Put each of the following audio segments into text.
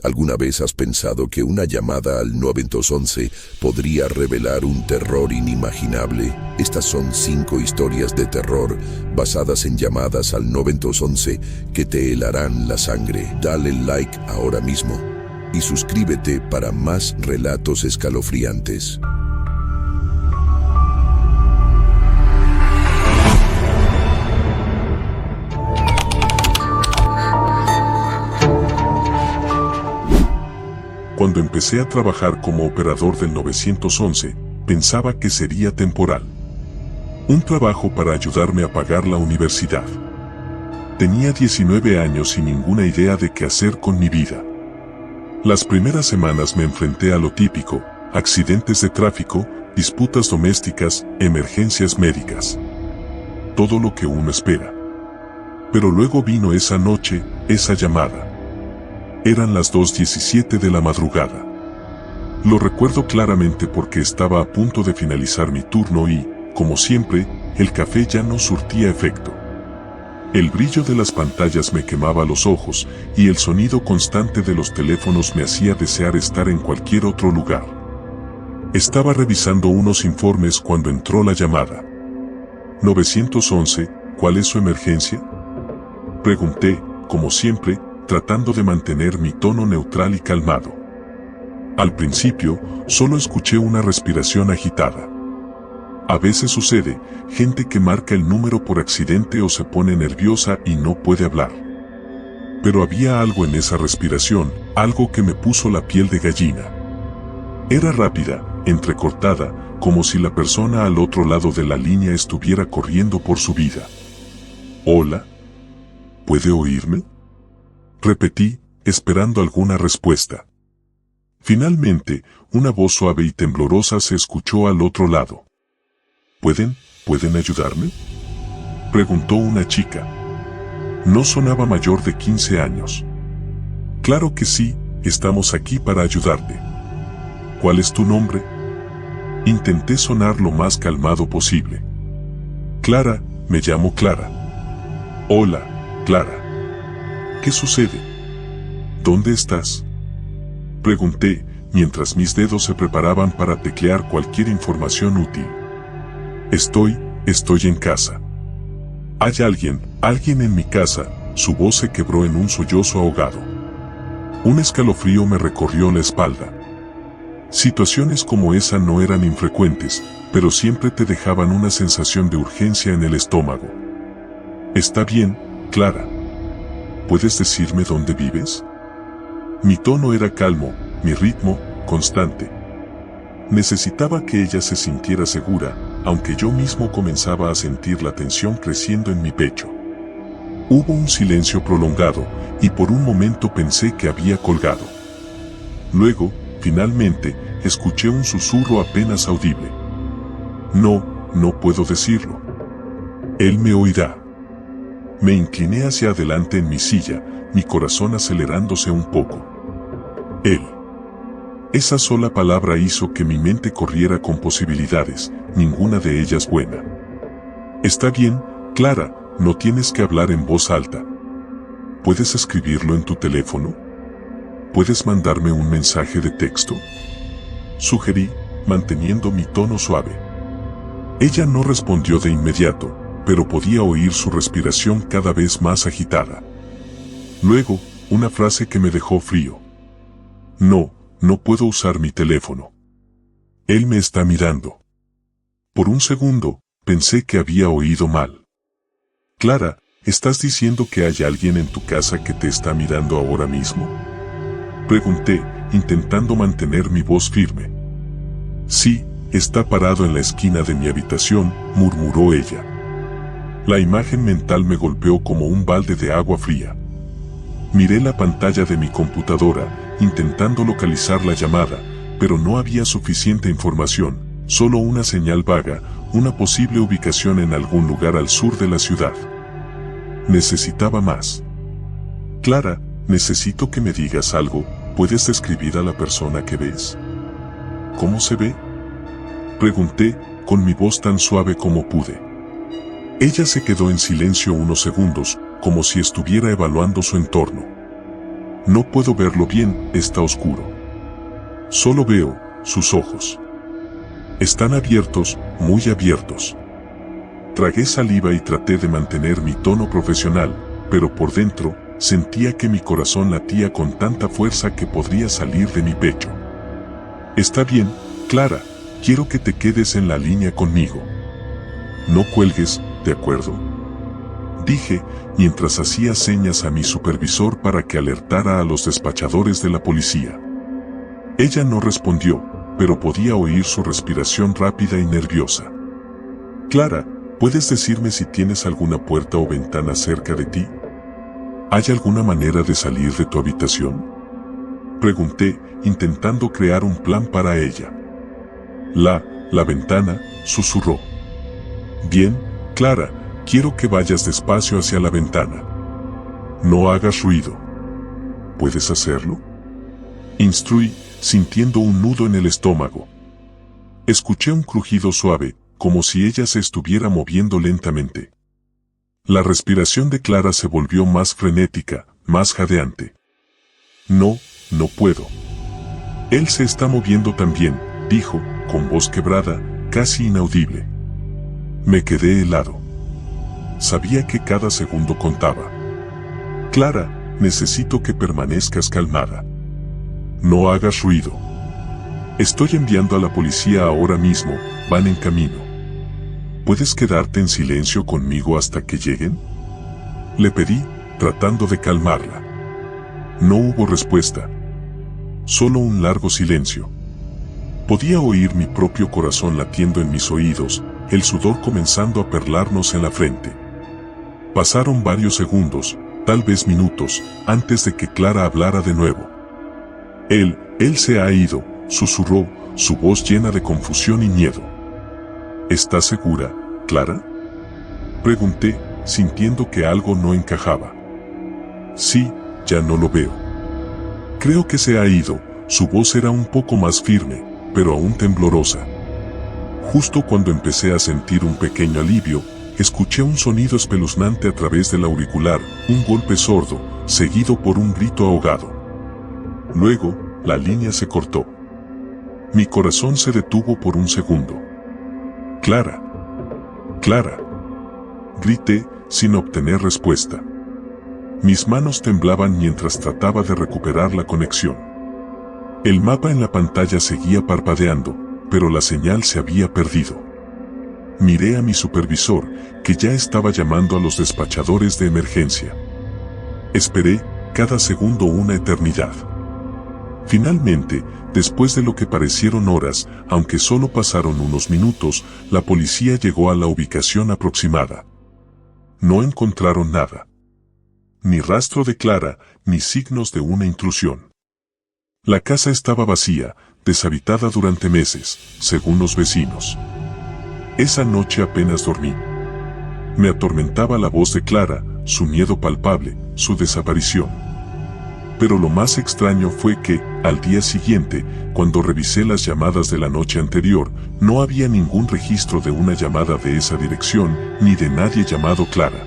¿Alguna vez has pensado que una llamada al 911 podría revelar un terror inimaginable? Estas son 5 historias de terror basadas en llamadas al 911 que te helarán la sangre. Dale like ahora mismo y suscríbete para más relatos escalofriantes. Cuando empecé a trabajar como operador del 911, pensaba que sería temporal. Un trabajo para ayudarme a pagar la universidad. Tenía 19 años y ninguna idea de qué hacer con mi vida. Las primeras semanas me enfrenté a lo típico: accidentes de tráfico, disputas domésticas, emergencias médicas. Todo lo que uno espera. Pero luego vino esa noche, esa llamada. Eran las 2:17 de la madrugada. Lo recuerdo claramente porque estaba a punto de finalizar mi turno y, como siempre, el café ya no surtía efecto. El brillo de las pantallas me quemaba los ojos y el sonido constante de los teléfonos me hacía desear estar en cualquier otro lugar. Estaba revisando unos informes cuando entró la llamada. 911, ¿cuál es su emergencia?, pregunté, como siempre, tratando de mantener mi tono neutral y calmado. Al principio, solo escuché una respiración agitada. A veces sucede, gente que marca el número por accidente o se pone nerviosa y no puede hablar. Pero había algo en esa respiración, algo que me puso la piel de gallina. Era rápida, entrecortada, como si la persona al otro lado de la línea estuviera corriendo por su vida. ¿Hola? ¿Puede oírme?, repetí, esperando alguna respuesta. Finalmente, una voz suave y temblorosa se escuchó al otro lado. ¿Pueden ayudarme?, preguntó una chica. No sonaba mayor de 15 años. Claro que sí, estamos aquí para ayudarte. ¿Cuál es tu nombre?, intenté sonar lo más calmado posible. Clara, me llamo Clara. Hola, Clara. ¿Qué sucede? ¿Dónde estás?, pregunté, mientras mis dedos se preparaban para teclear cualquier información útil. Estoy en casa. Hay alguien en mi casa. Su voz se quebró en un sollozo ahogado. Un escalofrío me recorrió la espalda. Situaciones como esa no eran infrecuentes, pero siempre te dejaban una sensación de urgencia en el estómago. Está bien, Clara. ¿Puedes decirme dónde vives? Mi tono era calmo, mi ritmo, constante. Necesitaba que ella se sintiera segura, aunque yo mismo comenzaba a sentir la tensión creciendo en mi pecho. Hubo un silencio prolongado, y por un momento pensé que había colgado. Luego, finalmente, escuché un susurro apenas audible. No puedo decirlo. Él me oirá. Me incliné hacia adelante en mi silla, mi corazón acelerándose un poco. Él. Esa sola palabra hizo que mi mente corriera con posibilidades, ninguna de ellas buena. Está bien, Clara, no tienes que hablar en voz alta. ¿Puedes escribirlo en tu teléfono? ¿Puedes mandarme un mensaje de texto?, sugerí, manteniendo mi tono suave. Ella no respondió de inmediato, pero podía oír su respiración cada vez más agitada. Luego, una frase que me dejó frío. No puedo usar mi teléfono. Él me está mirando. Por un segundo, pensé que había oído mal. Clara, ¿estás diciendo que hay alguien en tu casa que te está mirando ahora mismo?, pregunté, intentando mantener mi voz firme. Sí, está parado en la esquina de mi habitación, murmuró ella. La imagen mental me golpeó como un balde de agua fría. Miré la pantalla de mi computadora, intentando localizar la llamada, pero no había suficiente información, solo una señal vaga, una posible ubicación en algún lugar al sur de la ciudad. Necesitaba más. Clara, necesito que me digas algo. ¿Puedes describir a la persona que ves? ¿Cómo se ve?, pregunté, con mi voz tan suave como pude. Ella se quedó en silencio unos segundos, como si estuviera evaluando su entorno. No puedo verlo bien, está oscuro. Solo veo sus ojos. Están abiertos, muy abiertos. Tragué saliva y traté de mantener mi tono profesional, pero por dentro sentía que mi corazón latía con tanta fuerza que podría salir de mi pecho. Está bien, Clara, quiero que te quedes en la línea conmigo. No cuelgues, ¿de acuerdo?, dije, mientras hacía señas a mi supervisor para que alertara a los despachadores de la policía. Ella no respondió, pero podía oír su respiración rápida y nerviosa. Clara, ¿puedes decirme si tienes alguna puerta o ventana cerca de ti? ¿Hay alguna manera de salir de tu habitación?, pregunté, intentando crear un plan para ella. La ventana, susurró. Bien, Clara, quiero que vayas despacio hacia la ventana. No hagas ruido. ¿Puedes hacerlo?, instruí, sintiendo un nudo en el estómago. Escuché un crujido suave, como si ella se estuviera moviendo lentamente. La respiración de Clara se volvió más frenética, más jadeante. No puedo. Él se está moviendo también, dijo, con voz quebrada, casi inaudible. Me quedé helado. Sabía que cada segundo contaba. Clara, necesito que permanezcas calmada. No hagas ruido. Estoy enviando a la policía ahora mismo, van en camino. ¿Puedes quedarte en silencio conmigo hasta que lleguen?, le pedí, tratando de calmarla. No hubo respuesta. Solo un largo silencio. Podía oír mi propio corazón latiendo en mis oídos, el sudor comenzando a perlarnos en la frente. Pasaron varios segundos, tal vez minutos, antes de que Clara hablara de nuevo. Él se ha ido, susurró, su voz llena de confusión y miedo. ¿Estás segura, Clara?, pregunté, sintiendo que algo no encajaba. Sí, ya no lo veo. Creo que se ha ido, su voz era un poco más firme, pero aún temblorosa. Justo cuando empecé a sentir un pequeño alivio, escuché un sonido espeluznante a través del auricular, un golpe sordo, seguido por un grito ahogado. Luego, la línea se cortó. Mi corazón se detuvo por un segundo. Clara. Clara. Grité, sin obtener respuesta. Mis manos temblaban mientras trataba de recuperar la conexión. El mapa en la pantalla seguía parpadeando, pero la señal se había perdido. Miré a mi supervisor, que ya estaba llamando a los despachadores de emergencia. Esperé, cada segundo una eternidad. Finalmente, después de lo que parecieron horas, aunque solo pasaron unos minutos, la policía llegó a la ubicación aproximada. No encontraron nada. Ni rastro de Clara, ni signos de una intrusión. La casa estaba vacía, deshabitada durante meses, según los vecinos. Esa noche apenas dormí. Me atormentaba la voz de Clara, su miedo palpable, su desaparición. Pero lo más extraño fue que, al día siguiente, cuando revisé las llamadas de la noche anterior, no había ningún registro de una llamada de esa dirección, ni de nadie llamado Clara.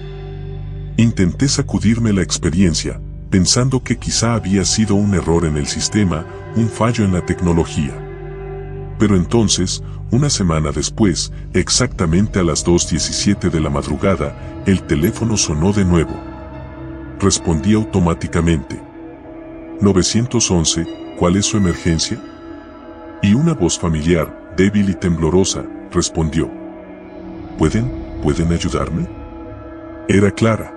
Intenté sacudirme la experiencia, pensando que quizá había sido un error en el sistema, un fallo en la tecnología. Pero entonces, una semana después, exactamente a las 2:17 de la madrugada, el teléfono sonó de nuevo. Respondí automáticamente. 911, ¿cuál es su emergencia?, y una voz familiar, débil y temblorosa, respondió. ¿Pueden ayudarme? Era Clara.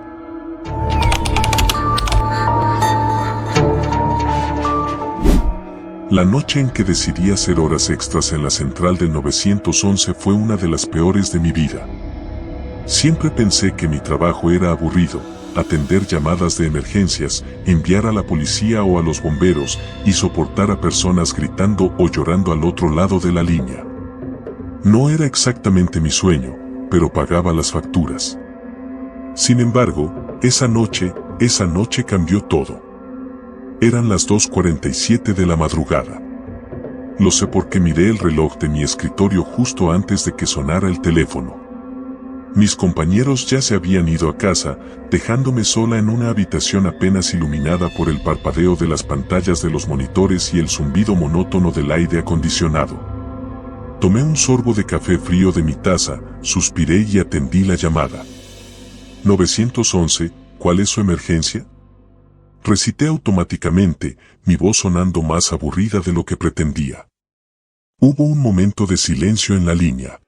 La noche en que decidí hacer horas extras en la central del 911 fue una de las peores de mi vida. Siempre pensé que mi trabajo era aburrido, atender llamadas de emergencias, enviar a la policía o a los bomberos, y soportar a personas gritando o llorando al otro lado de la línea. No era exactamente mi sueño, pero pagaba las facturas. Sin embargo, esa noche cambió todo. Eran las 2:47 de la madrugada. Lo sé porque miré el reloj de mi escritorio justo antes de que sonara el teléfono. Mis compañeros ya se habían ido a casa, dejándome sola en una habitación apenas iluminada por el parpadeo de las pantallas de los monitores y el zumbido monótono del aire acondicionado. Tomé un sorbo de café frío de mi taza, suspiré y atendí la llamada. 911, ¿cuál es su emergencia? Recité automáticamente, mi voz sonando más aburrida de lo que pretendía. Hubo un momento de silencio en la línea.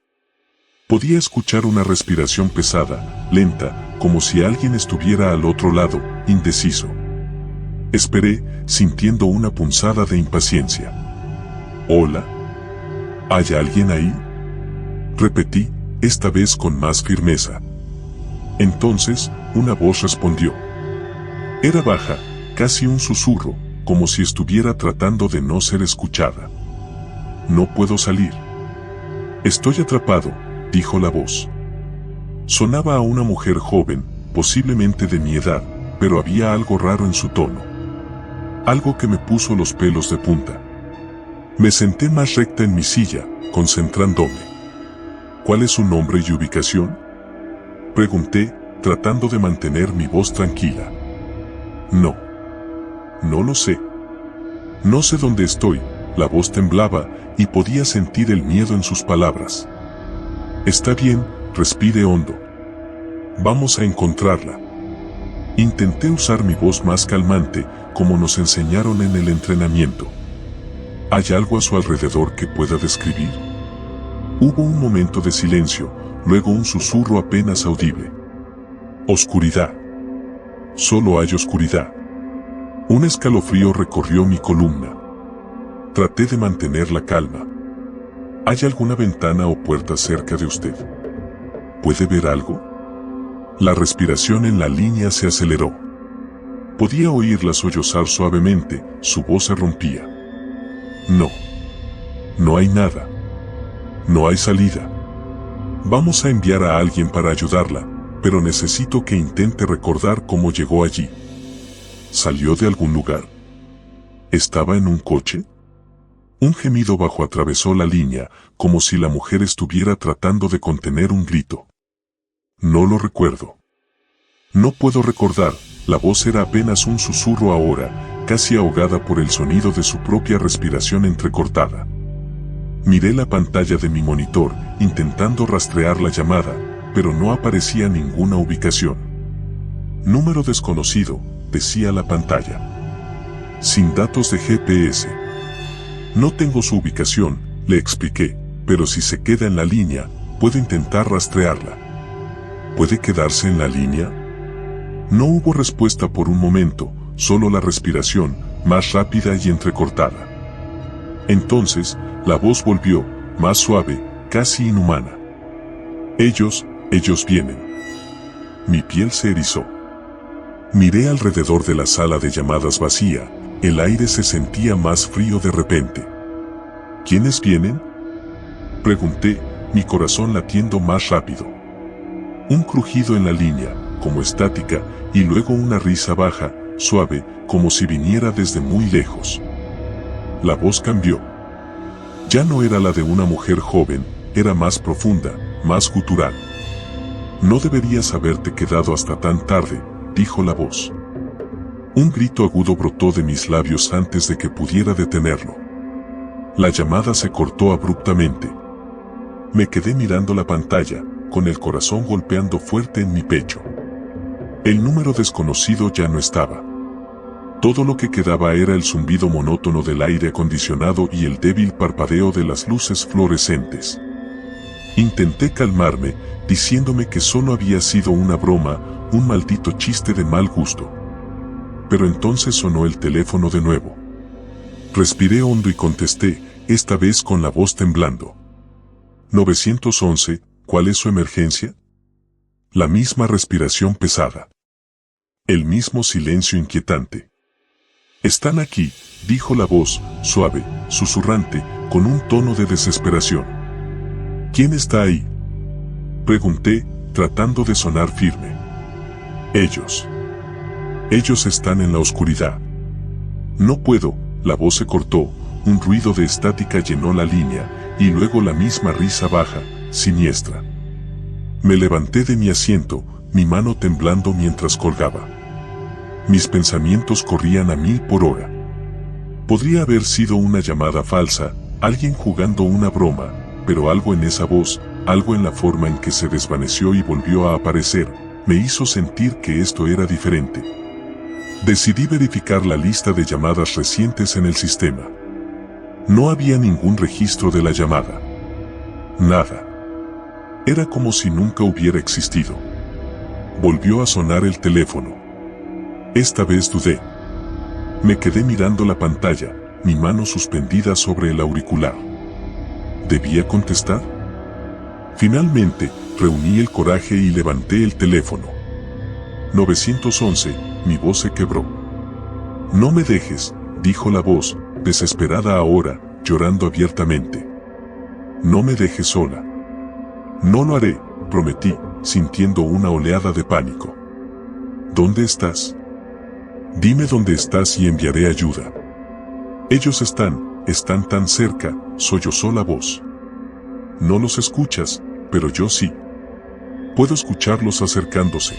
Podía escuchar una respiración pesada, lenta, como si alguien estuviera al otro lado, indeciso. Esperé, sintiendo una punzada de impaciencia. ¿Hola? ¿Hay alguien ahí? Repetí, esta vez con más firmeza. Entonces, una voz respondió. Era baja, casi un susurro, como si estuviera tratando de no ser escuchada. No puedo salir. Estoy atrapado, dijo la voz. Sonaba a una mujer joven, posiblemente de mi edad, pero había algo raro en su tono. Algo que me puso los pelos de punta. Me senté más recta en mi silla, concentrándome. ¿Cuál es su nombre y ubicación? Pregunté, tratando de mantener mi voz tranquila. No lo sé. No sé dónde estoy, la voz temblaba y podía sentir el miedo en sus palabras. Está bien, respire hondo. Vamos a encontrarla. Intenté usar mi voz más calmante, como nos enseñaron en el entrenamiento. ¿Hay algo a su alrededor que pueda describir? Hubo un momento de silencio, luego un susurro apenas audible. Oscuridad. Solo hay oscuridad. Un escalofrío recorrió mi columna. Traté de mantener la calma. ¿Hay alguna ventana o puerta cerca de usted? ¿Puede ver algo? La respiración en la línea se aceleró. Podía oírla sollozar suavemente, su voz se rompía. No hay nada. No hay salida. Vamos a enviar a alguien para ayudarla, pero necesito que intente recordar cómo llegó allí. ¿Salió de algún lugar? ¿Estaba en un coche? Un gemido bajo atravesó la línea, como si la mujer estuviera tratando de contener un grito. No lo recuerdo. No puedo recordar, la voz era apenas un susurro ahora, casi ahogada por el sonido de su propia respiración entrecortada. Miré la pantalla de mi monitor, intentando rastrear la llamada, pero no aparecía ninguna ubicación. Número desconocido, decía la pantalla. Sin datos de GPS. No tengo su ubicación, le expliqué, pero si se queda en la línea, puedo intentar rastrearla. ¿Puede quedarse en la línea? No hubo respuesta por un momento, solo la respiración, más rápida y entrecortada. Entonces, la voz volvió, más suave, casi inhumana. Ellos vienen. Mi piel se erizó. Miré alrededor de la sala de llamadas vacía, el aire se sentía más frío de repente. ¿Quiénes vienen? Pregunté, mi corazón latiendo más rápido. Un crujido en la línea, como estática, y luego una risa baja, suave, como si viniera desde muy lejos. La voz cambió. Ya no era la de una mujer joven, era más profunda, más gutural. No deberías haberte quedado hasta tan tarde, dijo la voz. Un grito agudo brotó de mis labios antes de que pudiera detenerlo. La llamada se cortó abruptamente. Me quedé mirando la pantalla, con el corazón golpeando fuerte en mi pecho. El número desconocido ya no estaba. Todo lo que quedaba era el zumbido monótono del aire acondicionado y el débil parpadeo de las luces fluorescentes. Intenté calmarme, diciéndome que solo había sido una broma, un maldito chiste de mal gusto. Pero entonces sonó el teléfono de nuevo. Respiré hondo y contesté, esta vez con la voz temblando. 911, ¿cuál es su emergencia? La misma respiración pesada. El mismo silencio inquietante. Están aquí, dijo la voz, suave, susurrante, con un tono de desesperación. ¿Quién está ahí? Pregunté, tratando de sonar firme. Ellos. Ellos están en la oscuridad. No puedo, la voz se cortó, un ruido de estática llenó la línea, y luego la misma risa baja, siniestra. Me levanté de mi asiento, mi mano temblando mientras colgaba. Mis pensamientos corrían a 1000 por hora. Podría haber sido una llamada falsa, alguien jugando una broma, pero algo en esa voz, algo en la forma en que se desvaneció y volvió a aparecer, me hizo sentir que esto era diferente. Decidí verificar la lista de llamadas recientes en el sistema. No había ningún registro de la llamada. Nada. Era como si nunca hubiera existido. Volvió a sonar el teléfono. Esta vez dudé. Me quedé mirando la pantalla, mi mano suspendida sobre el auricular. ¿Debía contestar? Finalmente, reuní el coraje y levanté el teléfono. 911, mi voz se quebró. No me dejes, dijo la voz, desesperada ahora, llorando abiertamente. No me dejes sola. No lo haré, prometí, sintiendo una oleada de pánico. ¿Dónde estás? Dime dónde estás y enviaré ayuda. Ellos están tan cerca, sollozó la voz. No los escuchas, pero yo sí. Puedo escucharlos acercándose.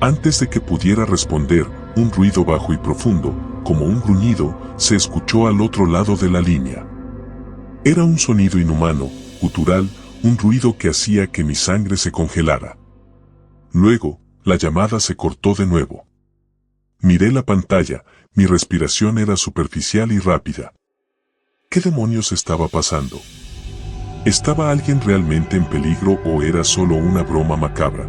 Antes de que pudiera responder, un ruido bajo y profundo, como un gruñido, se escuchó al otro lado de la línea. Era un sonido inhumano, gutural, un ruido que hacía que mi sangre se congelara. Luego, la llamada se cortó de nuevo. Miré la pantalla, mi respiración era superficial y rápida. ¿Qué demonios estaba pasando? ¿Estaba alguien realmente en peligro o era solo una broma macabra?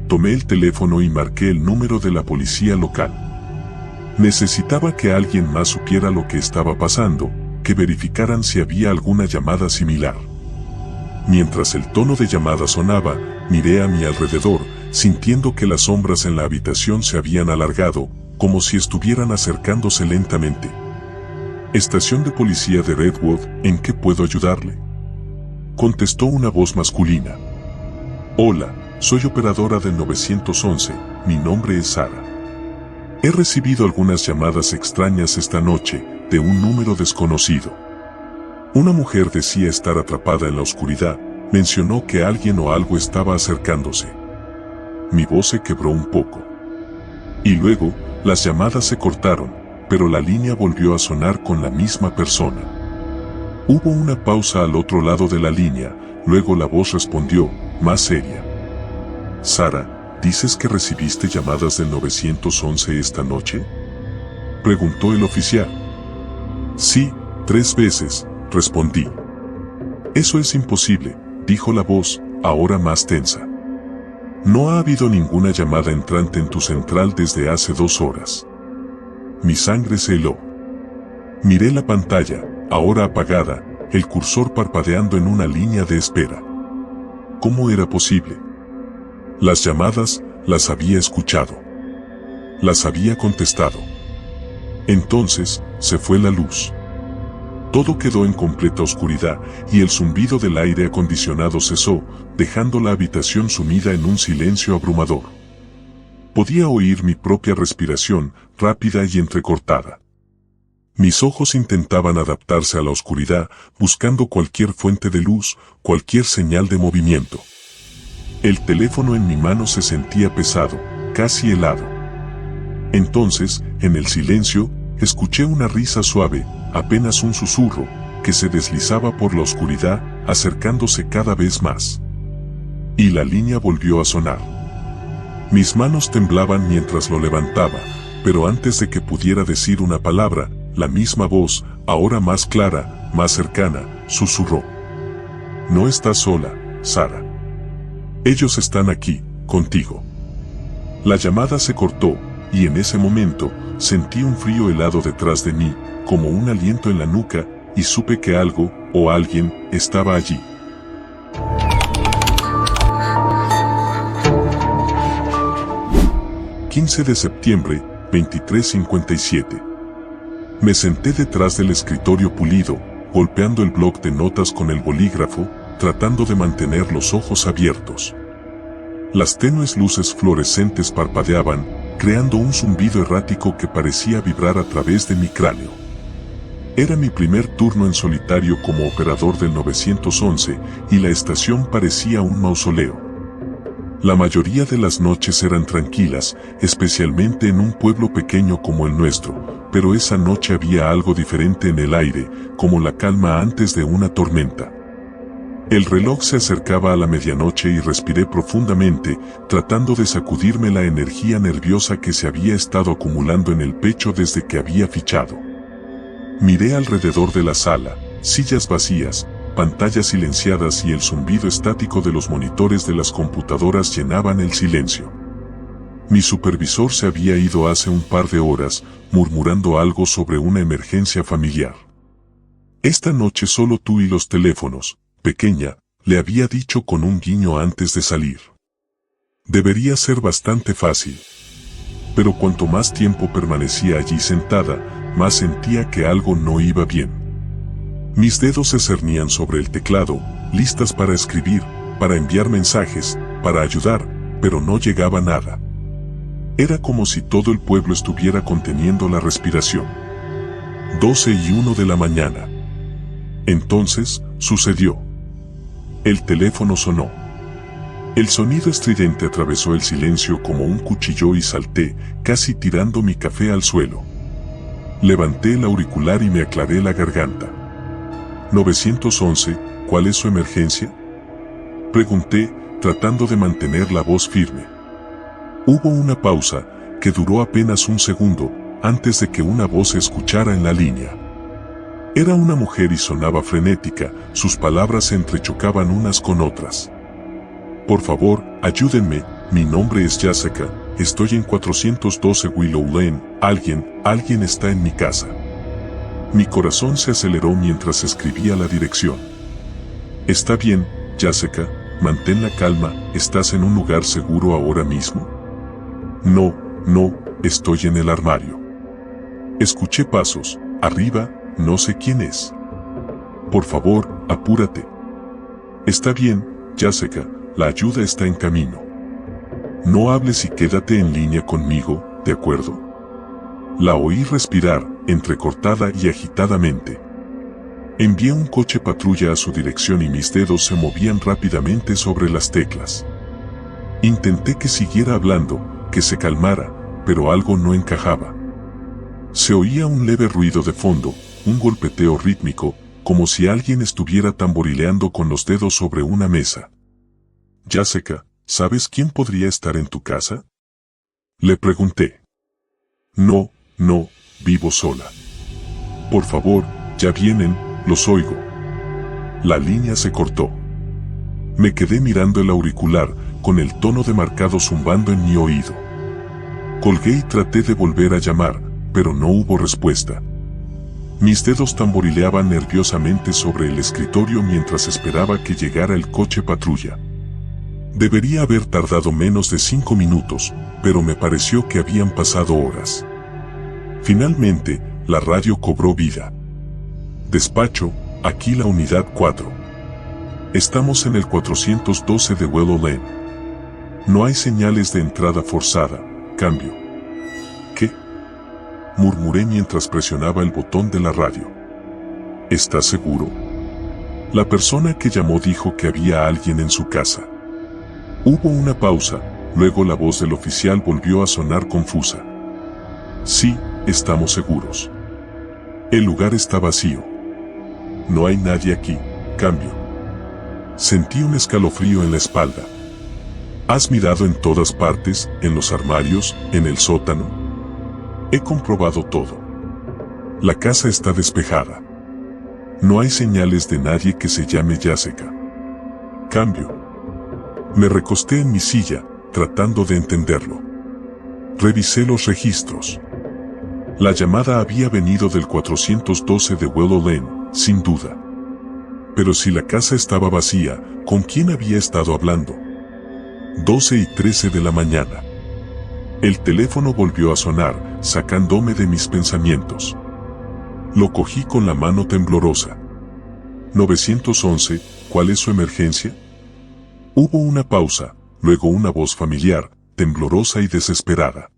Tomé el teléfono y marqué el número de la policía local. Necesitaba que alguien más supiera lo que estaba pasando, que verificaran si había alguna llamada similar. Mientras el tono de llamada sonaba, miré a mi alrededor, sintiendo que las sombras en la habitación se habían alargado, como si estuvieran acercándose lentamente. Estación de policía de Redwood, ¿en qué puedo ayudarle? Contestó una voz masculina. Hola, soy operadora del 911, mi nombre es Sara. He recibido algunas llamadas extrañas esta noche, de un número desconocido. Una mujer decía estar atrapada en la oscuridad, mencionó que alguien o algo estaba acercándose. Mi voz se quebró un poco. Y luego, las llamadas se cortaron, pero la línea volvió a sonar con la misma persona. Hubo una pausa al otro lado de la línea, luego la voz respondió, más seria. Sara, ¿dices que recibiste llamadas del 911 esta noche? Preguntó el oficial. Sí, 3 veces, respondí. Eso es imposible, dijo la voz, ahora más tensa. No ha habido ninguna llamada entrante en tu central desde hace 2 horas. Mi sangre se heló. Miré la pantalla, ahora apagada, el cursor parpadeando en una línea de espera. ¿Cómo era posible? Las llamadas, las había escuchado. Las había contestado. Entonces, se fue la luz. Todo quedó en completa oscuridad y el zumbido del aire acondicionado cesó, dejando la habitación sumida en un silencio abrumador. Podía oír mi propia respiración, rápida y entrecortada. Mis ojos intentaban adaptarse a la oscuridad, buscando cualquier fuente de luz, cualquier señal de movimiento. El teléfono en mi mano se sentía pesado, casi helado. Entonces, en el silencio, escuché una risa suave, apenas un susurro, que se deslizaba por la oscuridad, acercándose cada vez más. Y la línea volvió a sonar. Mis manos temblaban mientras lo levantaba, pero antes de que pudiera decir una palabra, la misma voz, ahora más clara, más cercana, susurró. No estás sola, Sara. Ellos están aquí, contigo. La llamada se cortó, y en ese momento, sentí un frío helado detrás de mí, como un aliento en la nuca, y supe que algo, o alguien, estaba allí. ...15 de septiembre, 23:57. Me senté detrás del escritorio pulido, golpeando el bloc de notas con el bolígrafo, tratando de mantener los ojos abiertos. Las tenues luces fluorescentes parpadeaban, creando un zumbido errático que parecía vibrar a través de mi cráneo. Era mi primer turno en solitario como operador del 911 y la estación parecía un mausoleo. La mayoría de las noches eran tranquilas, especialmente en un pueblo pequeño como el nuestro, pero esa noche había algo diferente en el aire, como la calma antes de una tormenta. El reloj se acercaba a la medianoche y respiré profundamente, tratando de sacudirme la energía nerviosa que se había estado acumulando en el pecho desde que había fichado. Miré alrededor de la sala, sillas vacías, pantallas silenciadas y el zumbido estático de los monitores de las computadoras llenaban el silencio. Mi supervisor se había ido hace un par de horas, murmurando algo sobre una emergencia familiar. Esta noche solo tú y los teléfonos, pequeña, le había dicho con un guiño antes de salir. Debería ser bastante fácil. Pero cuanto más tiempo permanecía allí sentada, más sentía que algo no iba bien. Mis dedos se cernían sobre el teclado, listas para escribir, para enviar mensajes, para ayudar, pero no llegaba nada. Era como si todo el pueblo estuviera conteniendo la respiración. 12:01 de la mañana. Entonces, sucedió. El teléfono sonó. El sonido estridente atravesó el silencio como un cuchillo y salté, casi tirando mi café al suelo. Levanté el auricular y me aclaré la garganta. 911, ¿cuál es su emergencia? Pregunté, tratando de mantener la voz firme. Hubo una pausa, que duró apenas un segundo, antes de que una voz se escuchara en la línea. Era una mujer y sonaba frenética, sus palabras se entrechocaban unas con otras. Por favor, ayúdenme, mi nombre es Jessica, estoy en 412 Willow Lane, alguien está en mi casa. Mi corazón se aceleró mientras escribía la dirección. Está bien, Jessica, mantén la calma, ¿estás en un lugar seguro ahora mismo? No, estoy en el armario. Escuché pasos, arriba, no sé quién es. Por favor, apúrate. Está bien, Jessica, la ayuda está en camino. No hables y quédate en línea conmigo, ¿de acuerdo? La oí respirar, entrecortada y agitadamente. Envié un coche patrulla a su dirección y mis dedos se movían rápidamente sobre las teclas. Intenté que siguiera hablando, que se calmara, pero algo no encajaba. Se oía un leve ruido de fondo, un golpeteo rítmico, como si alguien estuviera tamborileando con los dedos sobre una mesa. Jessica, ¿sabes quién podría estar en tu casa? Le pregunté. No, vivo sola. Por favor, ya vienen, los oigo. La línea se cortó. Me quedé mirando el auricular, con el tono de marcado zumbando en mi oído. Colgué y traté de volver a llamar, pero no hubo respuesta. Mis dedos tamborileaban nerviosamente sobre el escritorio mientras esperaba que llegara el coche patrulla. Debería haber tardado menos de 5 minutos, pero me pareció que habían pasado horas. Finalmente, la radio cobró vida. Despacho, aquí la unidad 4. Estamos en el 412 de Willow Lane. No hay señales de entrada forzada, cambio. ¿Qué? Murmuré mientras presionaba el botón de la radio. ¿Estás seguro? La persona que llamó dijo que había alguien en su casa. Hubo una pausa, luego la voz del oficial volvió a sonar confusa. Sí, estamos seguros. El lugar está vacío. No hay nadie aquí, cambio. Sentí un escalofrío en la espalda. ¿Has mirado en todas partes, en los armarios, en el sótano? He comprobado todo. La casa está despejada. No hay señales de nadie que se llame Jessica. Cambio. Me recosté en mi silla, tratando de entenderlo. Revisé los registros. La llamada había venido del 412 de Willow Lane, sin duda. Pero si la casa estaba vacía, ¿con quién había estado hablando? 12:13 de la mañana. El teléfono volvió a sonar, sacándome de mis pensamientos. Lo cogí con la mano temblorosa. 911, ¿cuál es su emergencia? Hubo una pausa, luego una voz familiar, temblorosa y desesperada.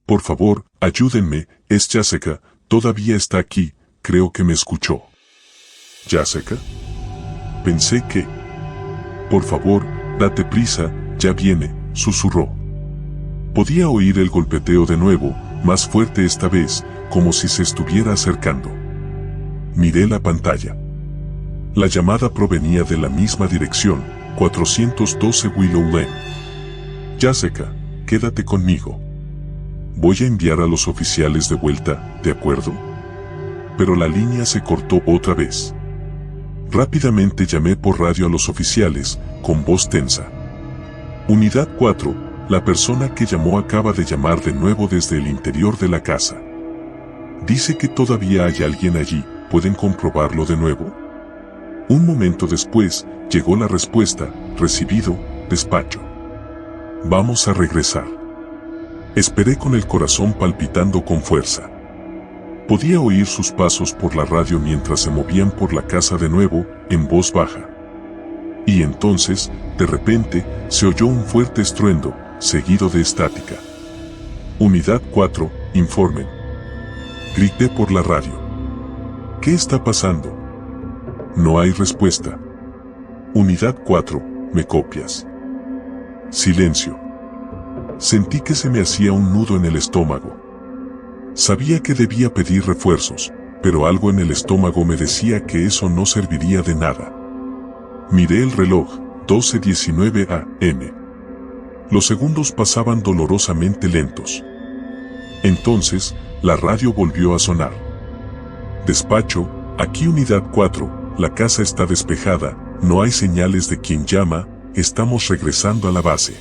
Por favor, ayúdenme, es Jessica, todavía está aquí, creo que me escuchó. ¿Jessica? Pensé que... Por favor, date prisa, ya viene, susurró. Podía oír el golpeteo de nuevo, más fuerte esta vez, como si se estuviera acercando. Miré la pantalla. La llamada provenía de la misma dirección, 412 Willow Lane. Jessica, quédate conmigo. Voy a enviar a los oficiales de vuelta, ¿de acuerdo? Pero la línea se cortó otra vez. Rápidamente llamé por radio a los oficiales, con voz tensa. Unidad 4, la persona que llamó acaba de llamar de nuevo desde el interior de la casa. Dice que todavía hay alguien allí, ¿pueden comprobarlo de nuevo? Un momento después, llegó la respuesta, recibido, despacho. Vamos a regresar. Esperé con el corazón palpitando con fuerza. Podía oír sus pasos por la radio mientras se movían por la casa de nuevo, en voz baja. Y entonces, de repente, se oyó un fuerte estruendo, seguido de estática. Unidad 4, informen. Grité por la radio. ¿Qué está pasando? No hay respuesta. Unidad 4, ¿me copias? Silencio. Sentí que se me hacía un nudo en el estómago. Sabía que debía pedir refuerzos, pero algo en el estómago me decía que eso no serviría de nada. Miré el reloj, 12:19 a.m. Los segundos pasaban dolorosamente lentos. Entonces, la radio volvió a sonar. Despacho, aquí Unidad 4, la casa está despejada, no hay señales de quien llama, estamos regresando a la base.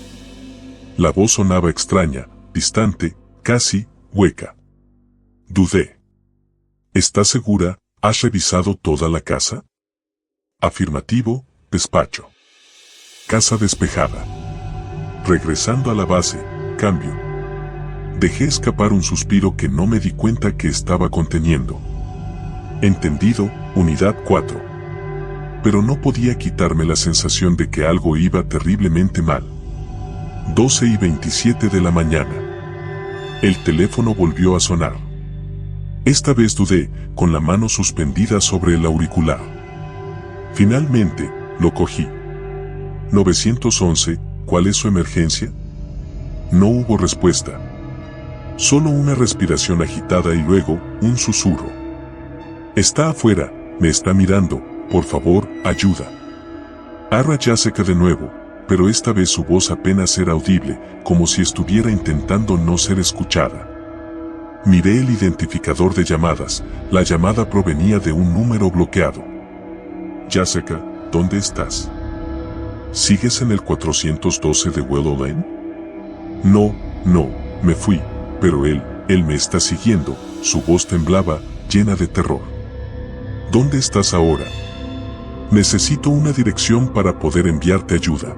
La voz sonaba extraña, distante, casi hueca. Dudé. ¿Estás segura? ¿Has revisado toda la casa? Afirmativo, despacho. Casa despejada. Regresando a la base, cambio. Dejé escapar un suspiro que no me di cuenta que estaba conteniendo. Entendido, Unidad 4. Pero no podía quitarme la sensación de que algo iba terriblemente mal. 12:27 de la mañana. El teléfono volvió a sonar. Esta vez dudé, con la mano suspendida sobre el auricular. Finalmente, lo cogí. 911, ¿cuál es su emergencia? No hubo respuesta. Solo una respiración agitada y luego, un susurro. Está afuera, me está mirando, por favor, ayuda. Arra Jessica de nuevo, pero esta vez su voz apenas era audible, como si estuviera intentando no ser escuchada. Miré el identificador de llamadas, la llamada provenía de un número bloqueado. Jessica, ¿dónde estás? ¿Sigues en el 412 de Willow Lane? No, me fui, pero él me está siguiendo, su voz temblaba, llena de terror. ¿Dónde estás ahora? Necesito una dirección para poder enviarte ayuda.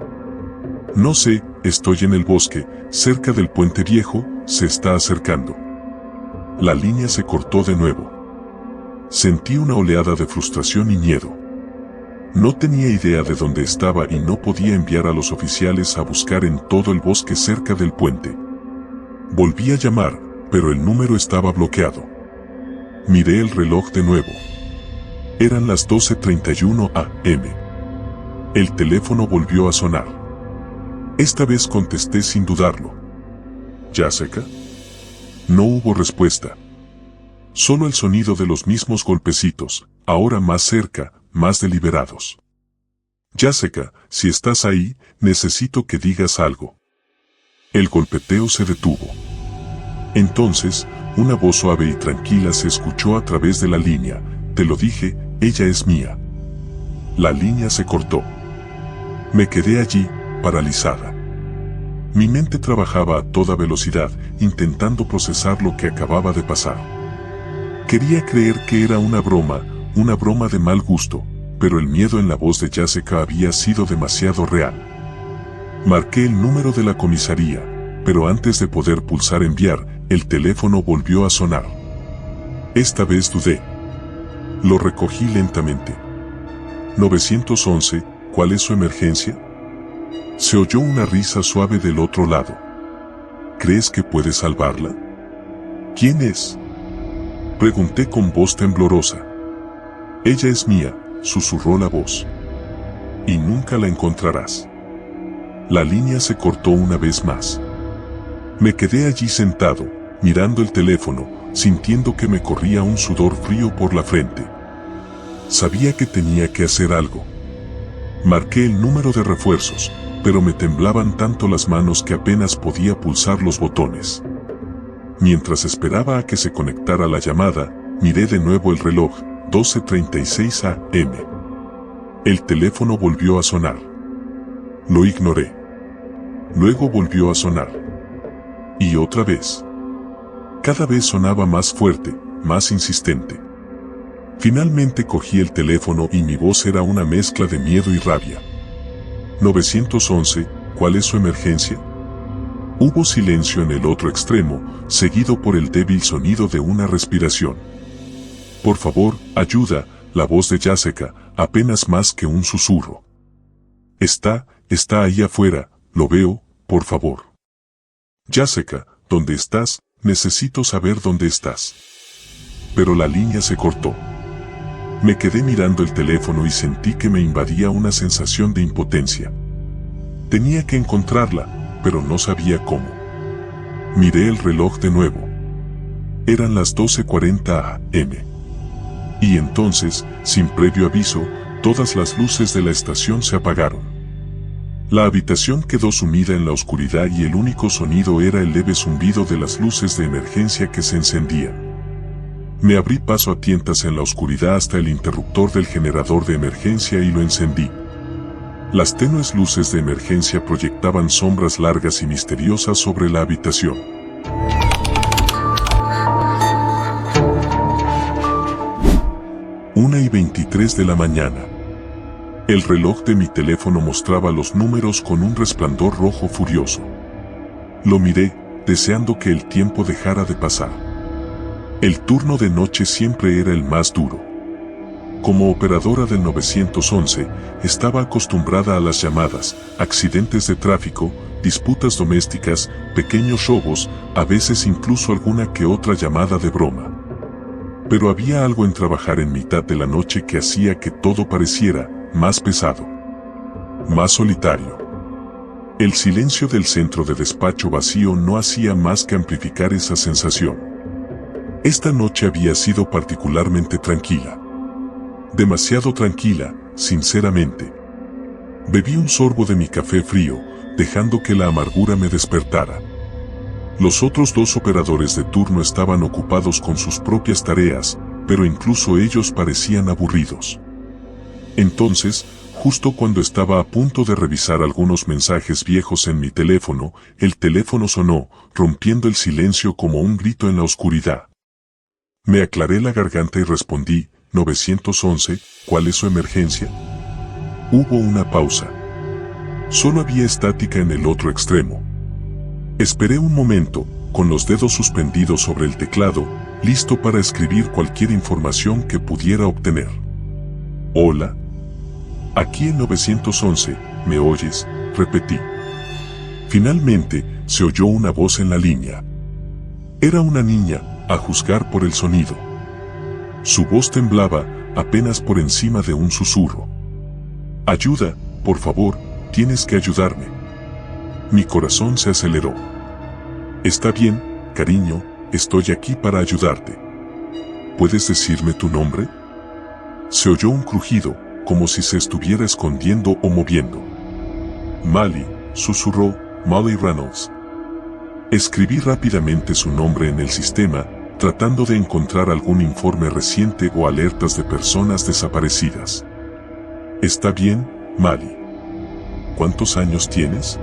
No sé, estoy en el bosque, cerca del puente viejo, se está acercando. La línea se cortó de nuevo. Sentí una oleada de frustración y miedo. No tenía idea de dónde estaba y no podía enviar a los oficiales a buscar en todo el bosque cerca del puente. Volví a llamar, pero el número estaba bloqueado. Miré el reloj de nuevo. Eran las 12:31 a.m. El teléfono volvió a sonar. Esta vez contesté sin dudarlo. ¿Jessica? No hubo respuesta. Solo el sonido de los mismos golpecitos, ahora más cerca, más deliberados. Jessica, si estás ahí, necesito que digas algo. El golpeteo se detuvo. Entonces, una voz suave y tranquila se escuchó a través de la línea. Te lo dije, ella es mía. La línea se cortó. Me quedé allí, paralizada. Mi mente trabajaba a toda velocidad, intentando procesar lo que acababa de pasar. Quería creer que era una broma de mal gusto, pero el miedo en la voz de Jessica había sido demasiado real. Marqué el número de la comisaría, pero antes de poder pulsar enviar, el teléfono volvió a sonar. Esta vez dudé. Lo recogí lentamente. 911, ¿cuál es su emergencia? Se oyó una risa suave del otro lado. ¿Crees que puedes salvarla? ¿Quién es? Pregunté con voz temblorosa. Ella es mía, susurró la voz. Y nunca la encontrarás. La línea se cortó una vez más. Me quedé allí sentado, mirando el teléfono, sintiendo que me corría un sudor frío por la frente. Sabía que tenía que hacer algo. Marqué el número de refuerzos, pero me temblaban tanto las manos que apenas podía pulsar los botones. Mientras esperaba a que se conectara la llamada, miré de nuevo el reloj, 12:36 am. El teléfono volvió a sonar. Lo ignoré. Luego volvió a sonar. Y otra vez. Cada vez sonaba más fuerte, más insistente. Finalmente cogí el teléfono y mi voz era una mezcla de miedo y rabia. 911, ¿cuál es su emergencia? Hubo silencio en el otro extremo, seguido por el débil sonido de una respiración. Por favor, ayuda, la voz de Jessica, apenas más que un susurro. Está ahí afuera, lo veo, por favor. Jessica, ¿dónde estás? Necesito saber dónde estás. Pero la línea se cortó. Me quedé mirando el teléfono y sentí que me invadía una sensación de impotencia. Tenía que encontrarla, pero no sabía cómo. Miré el reloj de nuevo. Eran las 12:40 am. Y entonces, sin previo aviso, todas las luces de la estación se apagaron. La habitación quedó sumida en la oscuridad y el único sonido era el leve zumbido de las luces de emergencia que se encendían. Me abrí paso a tientas en la oscuridad hasta el interruptor del generador de emergencia y lo encendí. Las tenues luces de emergencia proyectaban sombras largas y misteriosas sobre la habitación. Una y 23 de la mañana. El reloj de mi teléfono mostraba los números con un resplandor rojo furioso. Lo miré, deseando que el tiempo dejara de pasar. El turno de noche siempre era el más duro. Como operadora del 911, estaba acostumbrada a las llamadas, accidentes de tráfico, disputas domésticas, pequeños robos, a veces incluso alguna que otra llamada de broma. Pero había algo en trabajar en mitad de la noche que hacía que todo pareciera más pesado, más solitario. El silencio del centro de despacho vacío no hacía más que amplificar esa sensación. Esta noche había sido particularmente tranquila. Demasiado tranquila, sinceramente. Bebí un sorbo de mi café frío, dejando que la amargura me despertara. Los otros dos operadores de turno estaban ocupados con sus propias tareas, pero incluso ellos parecían aburridos. Entonces, justo cuando estaba a punto de revisar algunos mensajes viejos en mi teléfono, el teléfono sonó, rompiendo el silencio como un grito en la oscuridad. Me aclaré la garganta y respondí, 911, ¿cuál es su emergencia? Hubo una pausa. Solo había estática en el otro extremo. Esperé un momento, con los dedos suspendidos sobre el teclado, listo para escribir cualquier información que pudiera obtener. Hola. Aquí en 911, ¿me oyes? Repetí. Finalmente, se oyó una voz en la línea. Era una niña, a juzgar por el sonido. Su voz temblaba, apenas por encima de un susurro. Ayuda, por favor, tienes que ayudarme. Mi corazón se aceleró. Está bien, cariño, estoy aquí para ayudarte. ¿Puedes decirme tu nombre? Se oyó un crujido, como si se estuviera escondiendo o moviendo. Molly, susurró, Molly Reynolds. Escribí rápidamente su nombre en el sistema, tratando de encontrar algún informe reciente o alertas de personas desaparecidas. Está bien, Molly. ¿Cuántos años tienes?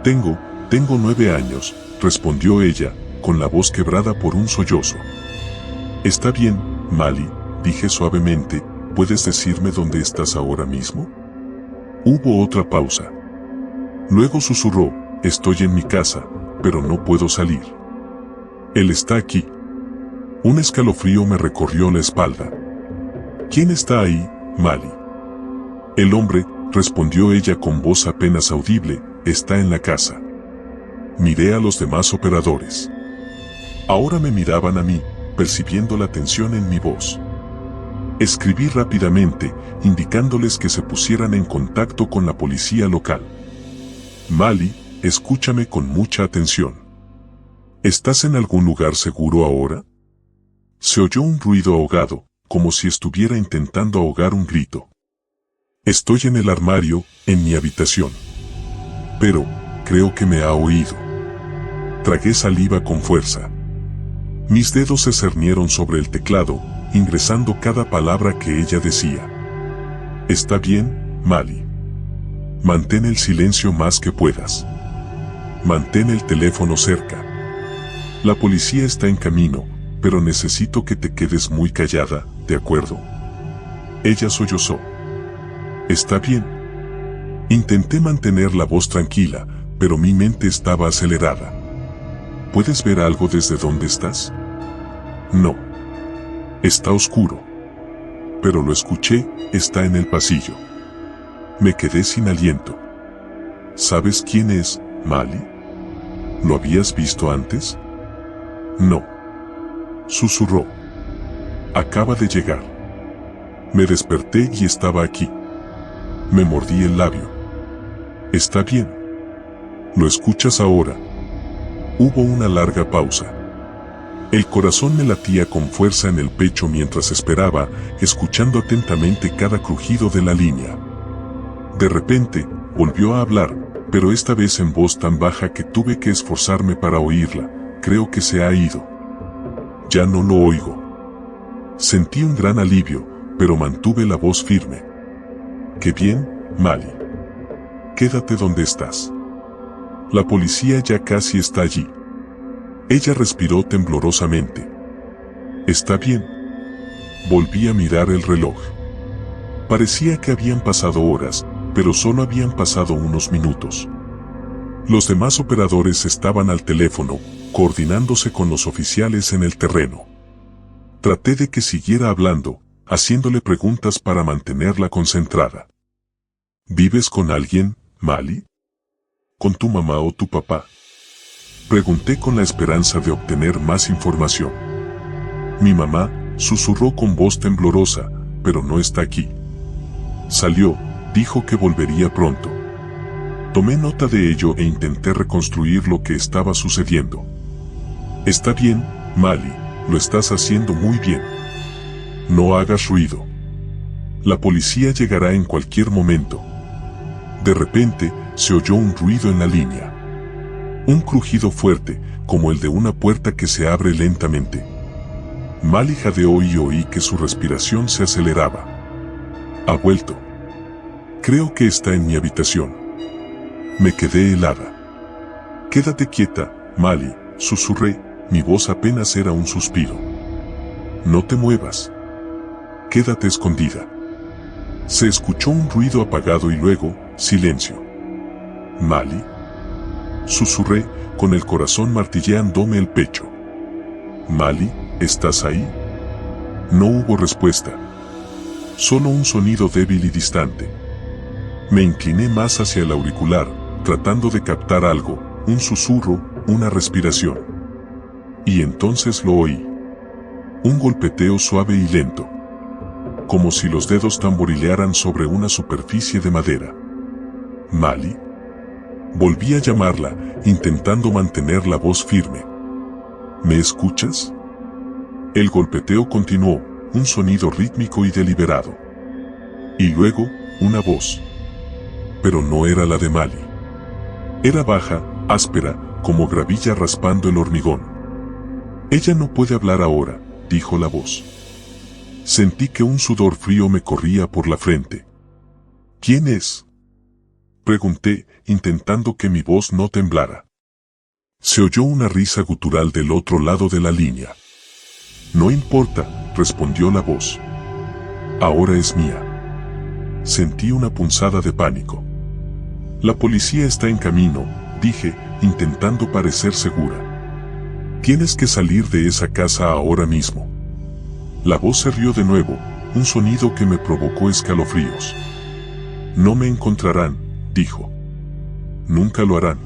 Tengo 9 años, respondió ella, con la voz quebrada por un sollozo. Está bien, Molly, dije suavemente, ¿puedes decirme dónde estás ahora mismo? Hubo otra pausa. Luego susurró, estoy en mi casa, pero no puedo salir. Él está aquí. Un escalofrío me recorrió la espalda. ¿Quién está ahí, Molly? El hombre, respondió ella con voz apenas audible, está en la casa. Miré a los demás operadores. Ahora me miraban a mí, percibiendo la tensión en mi voz. Escribí rápidamente, indicándoles que se pusieran en contacto con la policía local. Mali, escúchame con mucha atención. ¿Estás en algún lugar seguro ahora? Se oyó un ruido ahogado, como si estuviera intentando ahogar un grito. Estoy en el armario, en mi habitación. Pero, creo que me ha oído. Tragué saliva con fuerza. Mis dedos se cernieron sobre el teclado, ingresando cada palabra que ella decía. Está bien, Mali. Mantén el silencio más que puedas. Mantén el teléfono cerca. La policía está en camino, pero necesito que te quedes muy callada, ¿de acuerdo? Ella sollozó. Está bien. Intenté mantener la voz tranquila, pero mi mente estaba acelerada. ¿Puedes ver algo desde donde estás? No. Está oscuro. Pero lo escuché, está en el pasillo. Me quedé sin aliento. ¿Sabes quién es, Mali? ¿Lo habías visto antes? No. Susurró. Acaba de llegar. Me desperté y estaba aquí. Me mordí el labio. Está bien. ¿Lo escuchas ahora? Hubo una larga pausa. El corazón me latía con fuerza en el pecho mientras esperaba, escuchando atentamente cada crujido de la línea. De repente, volvió a hablar, pero esta vez en voz tan baja que tuve que esforzarme para oírla. Creo que se ha ido. Ya no lo oigo. Sentí un gran alivio, pero mantuve la voz firme. Qué bien, Mali. Quédate donde estás. La policía ya casi está allí. Ella respiró temblorosamente. Está bien. Volví a mirar el reloj. Parecía que habían pasado horas, pero solo habían pasado unos minutos. Los demás operadores estaban al teléfono, coordinándose con los oficiales en el terreno. Traté de que siguiera hablando, haciéndole preguntas para mantenerla concentrada. ¿Vives con alguien, Mali? ¿Con tu mamá o tu papá? Pregunté con la esperanza de obtener más información. Mi mamá, susurró con voz temblorosa, pero no está aquí. Salió, dijo que volvería pronto. Tomé nota de ello e intenté reconstruir lo que estaba sucediendo. Está bien, Mali, lo estás haciendo muy bien. No hagas ruido. La policía llegará en cualquier momento. De repente, se oyó un ruido en la línea. Un crujido fuerte, como el de una puerta que se abre lentamente. Mali jadeó y oí que su respiración se aceleraba. Ha vuelto. Creo que está en mi habitación. Me quedé helada. Quédate quieta, Mali, susurré, mi voz apenas era un suspiro. No te muevas. Quédate escondida. Se escuchó un ruido apagado y luego, silencio. Mali. Susurré, con el corazón martilleándome el pecho. Mali, ¿estás ahí? No hubo respuesta. Solo un sonido débil y distante. Me incliné más hacia el auricular, tratando de captar algo, un susurro, una respiración. Y entonces lo oí. Un golpeteo suave y lento. Como si los dedos tamborilearan sobre una superficie de madera. Mali. Volví a llamarla, intentando mantener la voz firme. ¿Me escuchas? El golpeteo continuó, un sonido rítmico y deliberado. Y luego, una voz. Pero no era la de Mali. Era baja, áspera, como gravilla raspando el hormigón. Ella no puede hablar ahora, dijo la voz. Sentí que un sudor frío me corría por la frente. ¿Quién es? Pregunté, intentando que mi voz no temblara. Se oyó una risa gutural del otro lado de la línea. No importa, respondió la voz. Ahora es mía. Sentí una punzada de pánico. La policía está en camino, dije, intentando parecer segura. Tienes que salir de esa casa ahora mismo. La voz se rió de nuevo, un sonido que me provocó escalofríos. No me encontrarán, dijo. Nunca lo harán.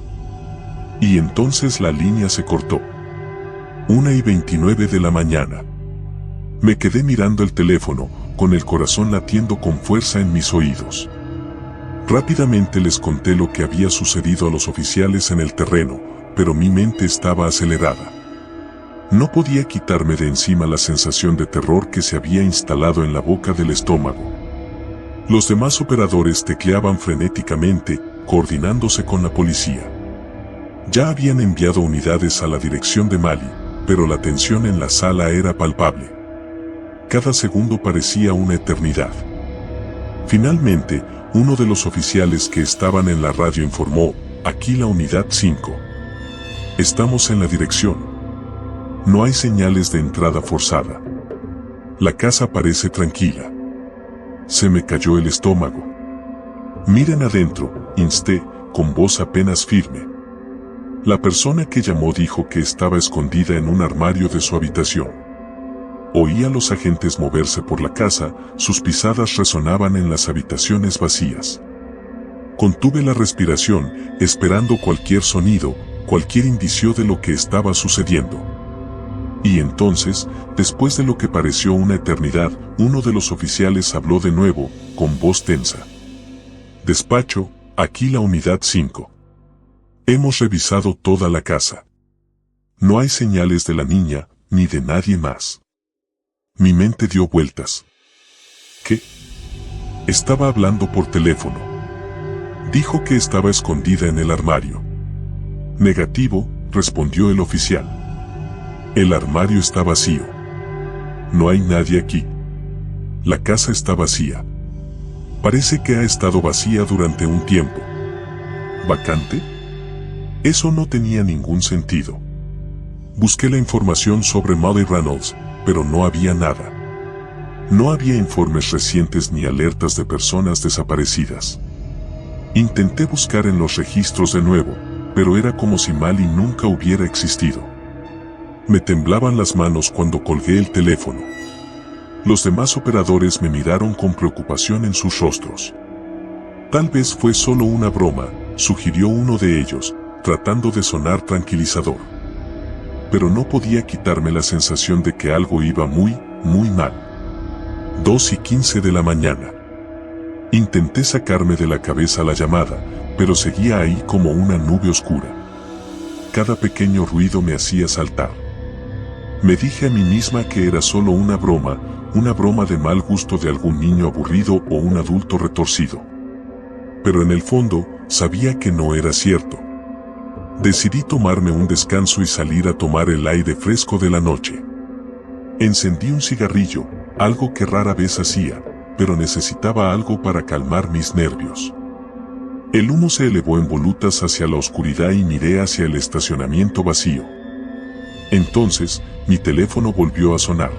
Y entonces la línea se cortó. 1:29 de la mañana. Me quedé mirando el teléfono, con el corazón latiendo con fuerza en mis oídos. Rápidamente les conté lo que había sucedido a los oficiales en el terreno, pero mi mente estaba acelerada. No podía quitarme de encima la sensación de terror que se había instalado en la boca del estómago. Los demás operadores tecleaban frenéticamente, coordinándose con la policía. Ya habían enviado unidades a la dirección de Mali, pero la tensión en la sala era palpable. Cada segundo parecía una eternidad. Finalmente, uno de los oficiales que estaban en la radio informó: aquí la unidad 5. Estamos en la dirección. No hay señales de entrada forzada. La casa parece tranquila. Se me cayó el estómago. Miren adentro, insté, con voz apenas firme. La persona que llamó dijo que estaba escondida en un armario de su habitación. Oí a los agentes moverse por la casa, sus pisadas resonaban en las habitaciones vacías. Contuve la respiración, esperando cualquier sonido, cualquier indicio de lo que estaba sucediendo. Y entonces, después de lo que pareció una eternidad, uno de los oficiales habló de nuevo, con voz tensa. Despacho, aquí la unidad 5. Hemos revisado toda la casa. No hay señales de la niña, ni de nadie más. Mi mente dio vueltas. ¿Qué? Estaba hablando por teléfono. Dijo que estaba escondida en el armario. Negativo, respondió el oficial. El armario está vacío. No hay nadie aquí. La casa está vacía. Parece que ha estado vacía durante un tiempo. ¿Vacante? Eso no tenía ningún sentido. Busqué la información sobre Molly Reynolds, pero no había nada. No había informes recientes ni alertas de personas desaparecidas. Intenté buscar en los registros de nuevo, pero era como si Molly nunca hubiera existido. Me temblaban las manos cuando colgué el teléfono. Los demás operadores me miraron con preocupación en sus rostros. Tal vez fue solo una broma, sugirió uno de ellos, tratando de sonar tranquilizador. Pero no podía quitarme la sensación de que algo iba muy mal. 2:15 de la mañana. Intenté sacarme de la cabeza la llamada, pero seguía ahí como una nube oscura. Cada pequeño ruido me hacía saltar. Me dije a mí misma que era solo una broma de mal gusto de algún niño aburrido o un adulto retorcido. Pero en el fondo, sabía que no era cierto. Decidí tomarme un descanso y salir a tomar el aire fresco de la noche. Encendí un cigarrillo, algo que rara vez hacía, pero necesitaba algo para calmar mis nervios. El humo se elevó en volutas hacia la oscuridad y miré hacia el estacionamiento vacío. Entonces, mi teléfono volvió a sonar.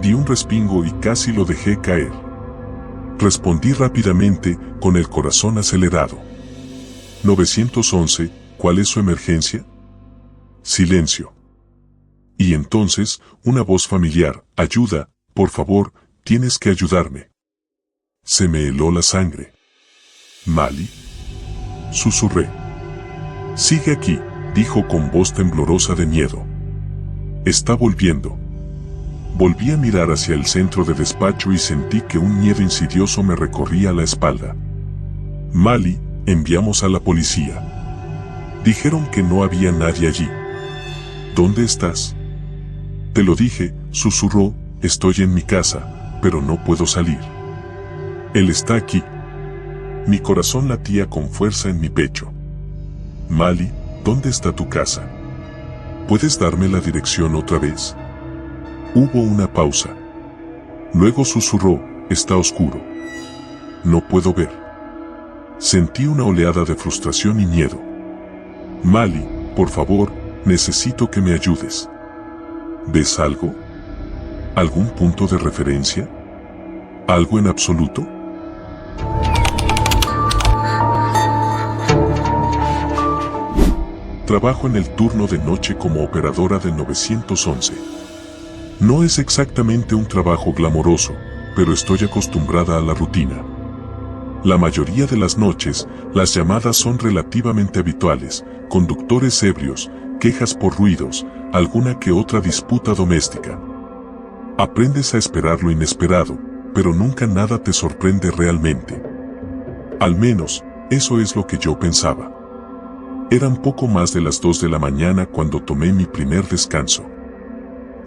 Di un respingo y casi lo dejé caer. Respondí rápidamente, con el corazón acelerado. 911, ¿cuál es su emergencia? Silencio. Y entonces, una voz familiar, ayuda, por favor, tienes que ayudarme. Se me heló la sangre. ¿Mali? Susurré. Sigue aquí, dijo con voz temblorosa de miedo. Está volviendo. Volví a mirar hacia el centro de despacho y sentí que un miedo insidioso me recorría la espalda. Mali, enviamos a la policía. Dijeron que no había nadie allí. ¿Dónde estás? Te lo dije, susurró, estoy en mi casa, pero no puedo salir. Él está aquí. Mi corazón latía con fuerza en mi pecho. Mali, ¿dónde está tu casa? ¿Puedes darme la dirección otra vez? Hubo una pausa. Luego susurró, está oscuro. No puedo ver. Sentí una oleada de frustración y miedo. Mali, por favor, necesito que me ayudes. ¿Ves algo? ¿Algún punto de referencia? ¿Algo en absoluto? Trabajo en el turno de noche como operadora de 911. No es exactamente un trabajo glamoroso, pero estoy acostumbrada a la rutina. La mayoría de las noches, las llamadas son relativamente habituales, conductores ebrios, quejas por ruidos, alguna que otra disputa doméstica. Aprendes a esperar lo inesperado, pero nunca nada te sorprende realmente. Al menos, eso es lo que yo pensaba. Eran poco más de las 2 de la mañana cuando tomé mi primer descanso.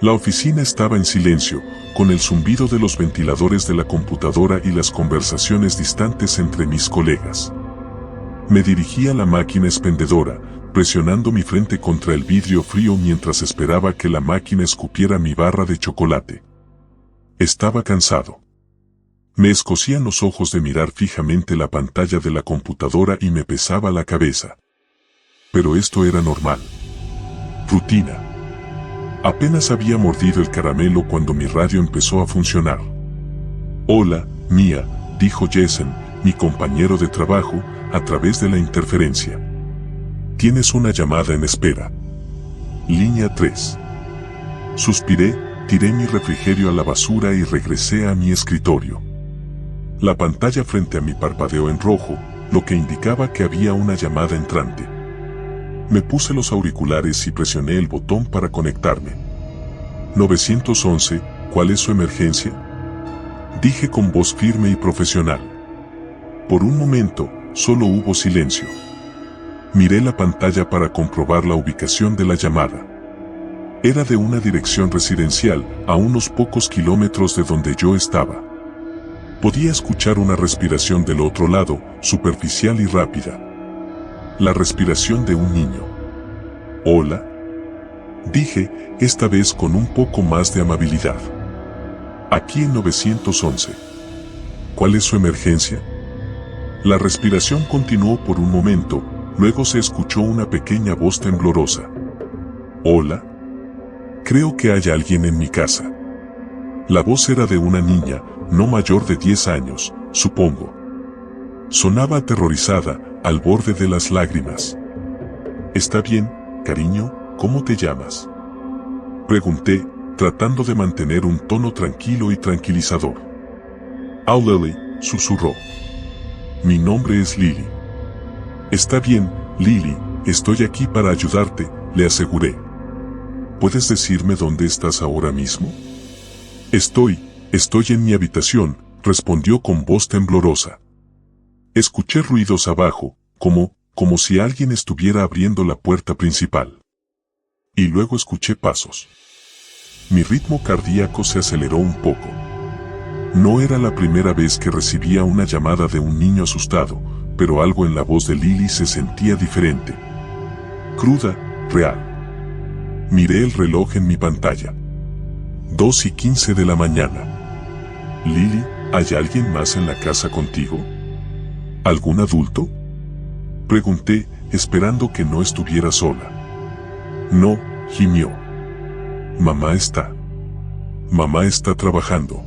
La oficina estaba en silencio, con el zumbido de los ventiladores de la computadora y las conversaciones distantes entre mis colegas. Me dirigí a la máquina expendedora, presionando mi frente contra el vidrio frío mientras esperaba que la máquina escupiera mi barra de chocolate. Estaba cansado. Me escocían los ojos de mirar fijamente la pantalla de la computadora y me pesaba la cabeza. Pero esto era normal. Rutina. Apenas había mordido el caramelo cuando mi radio empezó a funcionar. «Hola, Mia», dijo Jason, mi compañero de trabajo, a través de la interferencia. «Tienes una llamada en espera. Línea 3». Suspiré, tiré mi refrigerio a la basura y regresé a mi escritorio. La pantalla frente a mí parpadeó en rojo, lo que indicaba que había una llamada entrante. Me puse los auriculares y presioné el botón para conectarme. 911, ¿cuál es su emergencia?, dije con voz firme y profesional. Por un momento, solo hubo silencio. Miré la pantalla para comprobar la ubicación de la llamada. Era de una dirección residencial, a unos pocos kilómetros de donde yo estaba. Podía escuchar una respiración del otro lado, superficial y rápida. La respiración de un niño. «Hola», dije, esta vez con un poco más de amabilidad. «Aquí en 911. ¿Cuál es su emergencia?». La respiración continuó por un momento, luego se escuchó una pequeña voz temblorosa. «Hola. Creo que hay alguien en mi casa». La voz era de una niña, no mayor de 10 años, supongo. Sonaba aterrorizada, al borde de las lágrimas. «¿Está bien, cariño? ¿Cómo te llamas?», pregunté, tratando de mantener un tono tranquilo y tranquilizador. «Oh, Lily», susurró. «Mi nombre es Lily». «Está bien, Lily, estoy aquí para ayudarte», le aseguré. «¿Puedes decirme dónde estás ahora mismo?». Estoy en mi habitación», respondió con voz temblorosa. Escuché ruidos abajo, como si alguien estuviera abriendo la puerta principal. Y luego escuché pasos. Mi ritmo cardíaco se aceleró un poco. No era la primera vez que recibía una llamada de un niño asustado, pero algo en la voz de Lily se sentía diferente. Cruda, real. Miré el reloj en mi pantalla. 2:15 de la mañana. «Lily, ¿hay alguien más en la casa contigo? ¿Algún adulto?», pregunté, esperando que no estuviera sola. «No», gimió. Mamá está trabajando.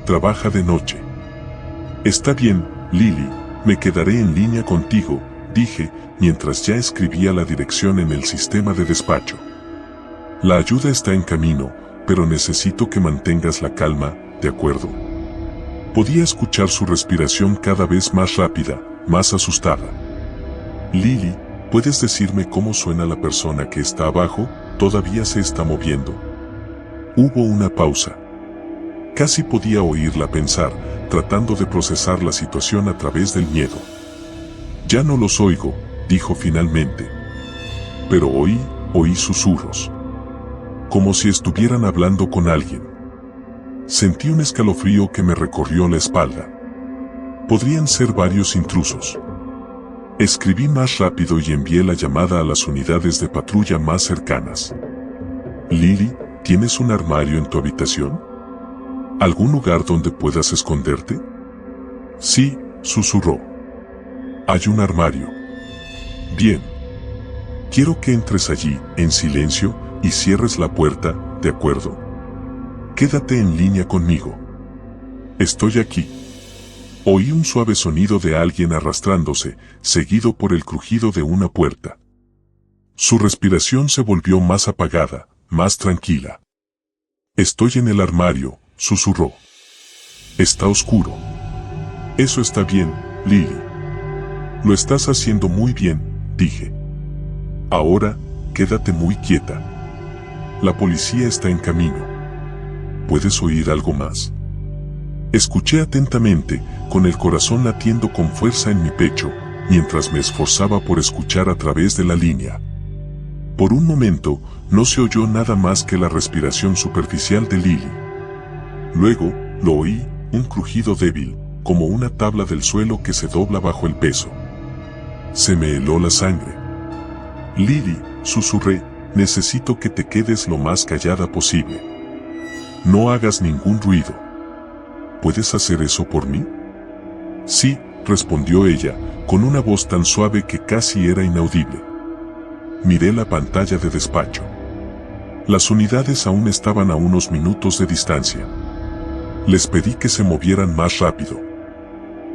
Trabaja de noche». «Está bien, Lily, me quedaré en línea contigo», dije, mientras ya escribía la dirección en el sistema de despacho. «La ayuda está en camino, pero necesito que mantengas la calma, ¿de acuerdo?». Podía escuchar su respiración cada vez más rápida, más asustada. «Lily, ¿puedes decirme cómo suena la persona que está abajo? ¿Todavía se está moviendo?». Hubo una pausa. Casi podía oírla pensar, tratando de procesar la situación a través del miedo. «Ya no los oigo», dijo finalmente. Pero oí susurros. Como si estuvieran hablando con alguien. Sentí un escalofrío que me recorrió la espalda. Podrían ser varios intrusos. Escribí más rápido y envié la llamada a las unidades de patrulla más cercanas. «Lily, ¿tienes un armario en tu habitación? ¿Algún lugar donde puedas esconderte?». «Sí», susurró. «Hay un armario». «Bien. Quiero que entres allí, en silencio, y cierres la puerta, ¿de acuerdo? Quédate en línea conmigo. Estoy aquí». Oí un suave sonido de alguien arrastrándose, seguido por el crujido de una puerta. Su respiración se volvió más apagada, más tranquila. «Estoy en el armario», susurró. «Está oscuro». «Eso está bien, Lily. Lo estás haciendo muy bien», dije. «Ahora, quédate muy quieta. La policía está en camino. ¿Puedes oír algo más? Escuché atentamente, con el corazón latiendo con fuerza en mi pecho, mientras me esforzaba por escuchar a través de la línea. Por un momento, no se oyó nada más que la respiración superficial de Lily. Luego, lo oí, un crujido débil, como una tabla del suelo que se dobla bajo el peso. Se me heló la sangre. Lily, susurré, necesito que te quedes lo más callada posible. No hagas ningún ruido. ¿Puedes hacer eso por mí? Sí, respondió ella, con una voz tan suave que casi era inaudible. Miré la pantalla de despacho. Las unidades aún estaban a unos minutos de distancia. Les pedí que se movieran más rápido.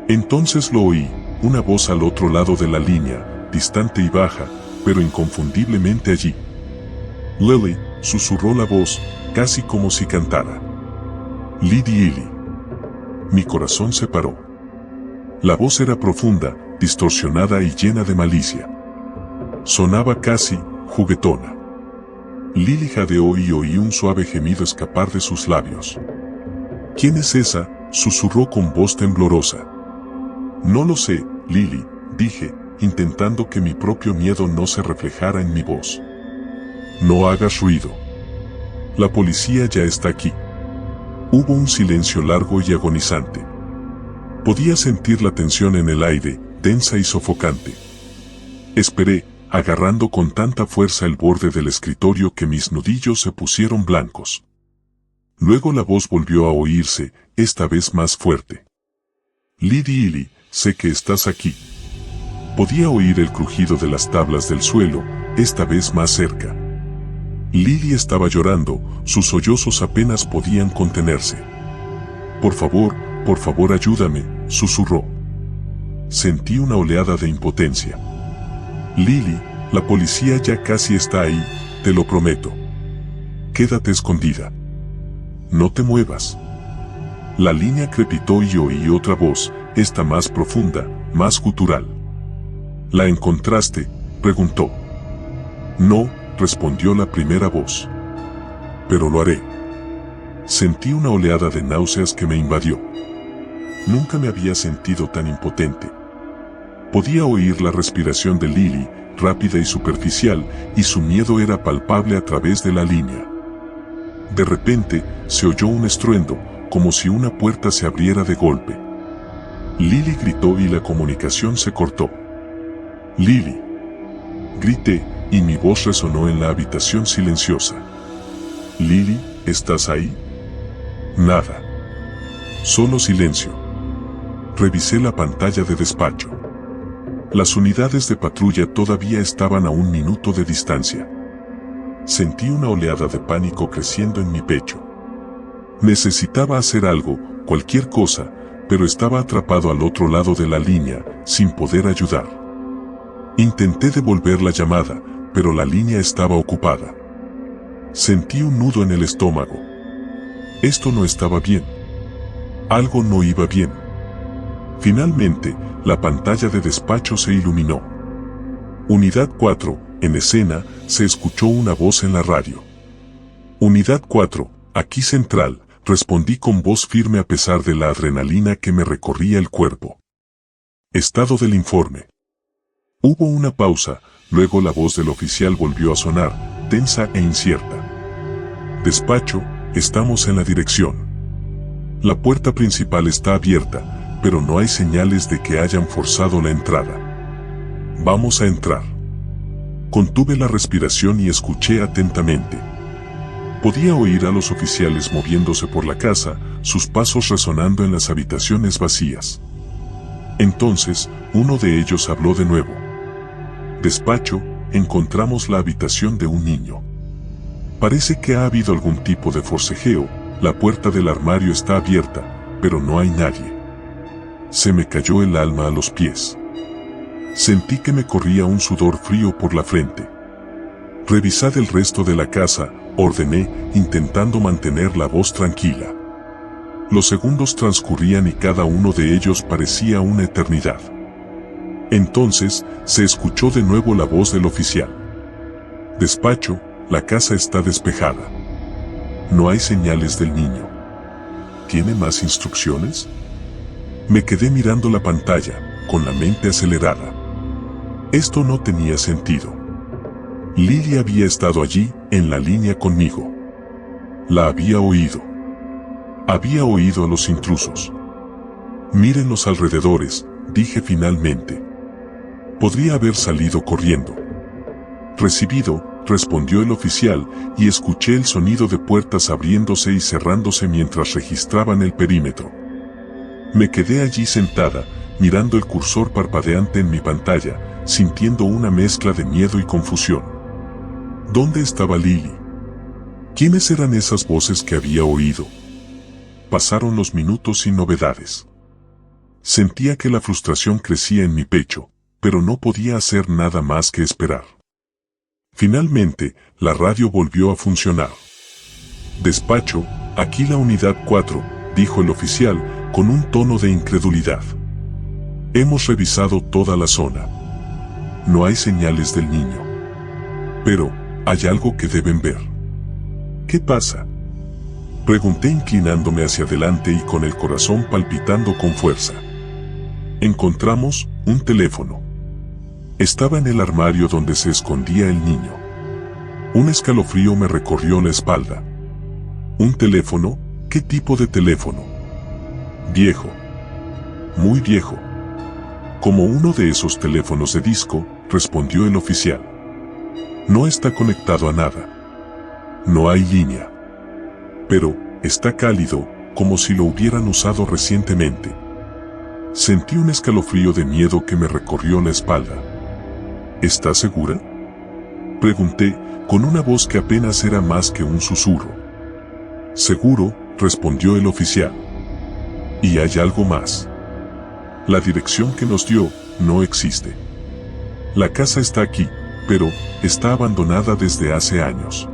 Entonces lo oí, una voz al otro lado de la línea, distante y baja, pero inconfundiblemente allí. Lily, susurró la voz, casi como si cantara. Lily. Mi corazón se paró. La voz era profunda, distorsionada y llena de malicia. Sonaba casi juguetona. Lily jadeó y oí un suave gemido escapar de sus labios. ¿Quién es esa?, susurró con voz temblorosa. No lo sé, Lily, dije, intentando que mi propio miedo no se reflejara en mi voz. No hagas ruido. La policía ya está aquí. Hubo un silencio largo y agonizante. Podía sentir la tensión en el aire, densa y sofocante. Esperé, agarrando con tanta fuerza el borde del escritorio que mis nudillos se pusieron blancos. Luego la voz volvió a oírse, esta vez más fuerte. Lily, sé que estás aquí. Podía oír el crujido de las tablas del suelo, esta vez más cerca. Lily estaba llorando, sus sollozos apenas podían contenerse. Por favor ayúdame, susurró. Sentí una oleada de impotencia. Lily, la policía ya casi está ahí, te lo prometo. Quédate escondida. No te muevas. La línea crepitó y oí otra voz, esta más profunda, más gutural. ¿La encontraste?, preguntó. No, respondió la primera voz. Pero lo haré. Sentí una oleada de náuseas que me invadió. Nunca me había sentido tan impotente. Podía oír la respiración de Lily, rápida y superficial, y su miedo era palpable a través de la línea. De repente, se oyó un estruendo, como si una puerta se abriera de golpe. Lily gritó y la comunicación se cortó. Lily. Grité, y mi voz resonó en la habitación silenciosa. Lily, ¿estás ahí? Nada. Solo silencio. Revisé la pantalla de despacho. Las unidades de patrulla todavía estaban a 1 minuto de distancia. Sentí una oleada de pánico creciendo en mi pecho. Necesitaba hacer algo, cualquier cosa, pero estaba atrapado al otro lado de la línea, sin poder ayudar. Intenté devolver la llamada, pero la línea estaba ocupada. Sentí un nudo en el estómago. Esto no estaba bien. Algo no iba bien. Finalmente, la pantalla de despacho se iluminó. Unidad 4, en escena, se escuchó una voz en la radio. Unidad 4, aquí central, respondí con voz firme a pesar de la adrenalina que me recorría el cuerpo. Estado del informe. Hubo una pausa, luego la voz del oficial volvió a sonar, tensa e incierta. Despacho, estamos en la dirección. La puerta principal está abierta, pero no hay señales de que hayan forzado la entrada. Vamos a entrar. Contuve la respiración y escuché atentamente. Podía oír a los oficiales moviéndose por la casa, sus pasos resonando en las habitaciones vacías. Entonces, uno de ellos habló de nuevo. Despacho, encontramos la habitación de un niño. Parece que ha habido algún tipo de forcejeo, la puerta del armario está abierta, pero no hay nadie. Se me cayó el alma a los pies. Sentí que me corría un sudor frío por la frente. Revisad el resto de la casa, ordené, intentando mantener la voz tranquila. Los segundos transcurrían y cada uno de ellos parecía una eternidad. Entonces, se escuchó de nuevo la voz del oficial. Despacho, la casa está despejada. No hay señales del niño. ¿Tiene más instrucciones? Me quedé mirando la pantalla, con la mente acelerada. Esto no tenía sentido. Lily había estado allí, en la línea conmigo. La había oído. Había oído a los intrusos. Miren los alrededores, dije finalmente. Podría haber salido corriendo. Recibido, respondió el oficial, y escuché el sonido de puertas abriéndose y cerrándose mientras registraban el perímetro. Me quedé allí sentada, mirando el cursor parpadeante en mi pantalla, sintiendo una mezcla de miedo y confusión. ¿Dónde estaba Lily? ¿Quiénes eran esas voces que había oído? Pasaron los minutos sin novedades. Sentía que la frustración crecía en mi pecho, pero no podía hacer nada más que esperar. Finalmente, la radio volvió a funcionar. Despacho, aquí la unidad 4, dijo el oficial, con un tono de incredulidad. Hemos revisado toda la zona. No hay señales del niño. Pero, hay algo que deben ver. ¿Qué pasa? Pregunté inclinándome hacia adelante y con el corazón palpitando con fuerza. Encontramos un teléfono. Estaba en el armario donde se escondía el niño. Un escalofrío me recorrió la espalda. ¿Un teléfono? ¿Qué tipo de teléfono? Viejo. Muy viejo. Como uno de esos teléfonos de disco, respondió el oficial. No está conectado a nada. No hay línea. Pero, está cálido, como si lo hubieran usado recientemente. Sentí un escalofrío de miedo que me recorrió la espalda. ¿Estás segura? Pregunté, con una voz que apenas era más que un susurro. Seguro, respondió el oficial. Y hay algo más. La dirección que nos dio no existe. La casa está aquí, pero está abandonada desde hace años.